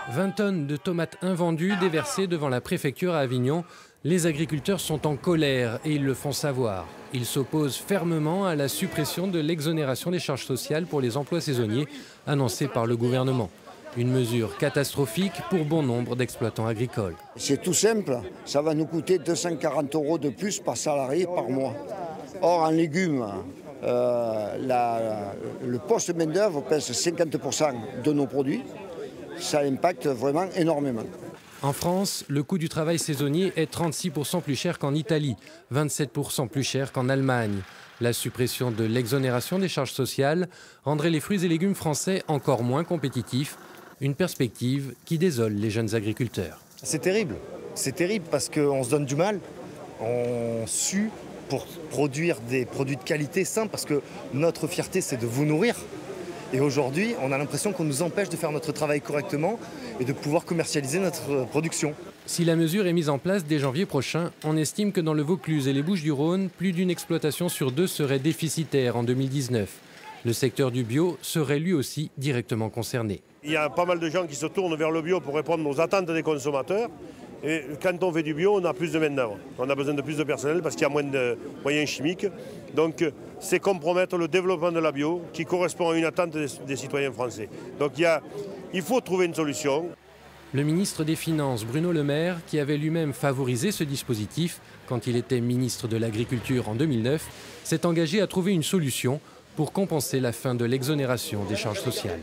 20 tonnes de tomates invendues déversées devant la préfecture à Avignon. Les agriculteurs sont en colère et ils le font savoir. Ils s'opposent fermement à la suppression de l'exonération des charges sociales pour les emplois saisonniers annoncée par le gouvernement. Une mesure catastrophique pour bon nombre d'exploitants agricoles. C'est tout simple, ça va nous coûter 240 € de plus par salarié par mois. Or, en légumes, le poste main-d'œuvre pèse 50% de nos produits. Ça impacte vraiment énormément. En France, le coût du travail saisonnier est 36% plus cher qu'en Italie, 27% plus cher qu'en Allemagne. La suppression de l'exonération des charges sociales rendrait les fruits et légumes français encore moins compétitifs, une perspective qui désole les jeunes agriculteurs. C'est terrible parce qu'on se donne du mal, on sue pour produire des produits de qualité simples parce que notre fierté c'est de vous nourrir. Et aujourd'hui, on a l'impression qu'on nous empêche de faire notre travail correctement et de pouvoir commercialiser notre production. Si la mesure est mise en place dès janvier prochain, on estime que dans le Vaucluse et les Bouches-du-Rhône, plus d'une exploitation sur deux serait déficitaire en 2019. Le secteur du bio serait lui aussi directement concerné. Il y a pas mal de gens qui se tournent vers le bio pour répondre aux attentes des consommateurs. Et quand on fait du bio, on a plus de main-d'œuvre. On a besoin de plus de personnel parce qu'il y a moins de moyens chimiques. Donc c'est compromettre le développement de la bio qui correspond à une attente des citoyens français. Donc il faut trouver une solution. Le ministre des Finances, Bruno Le Maire, qui avait lui-même favorisé ce dispositif quand il était ministre de l'Agriculture en 2009, s'est engagé à trouver une solution pour compenser la fin de l'exonération des charges sociales.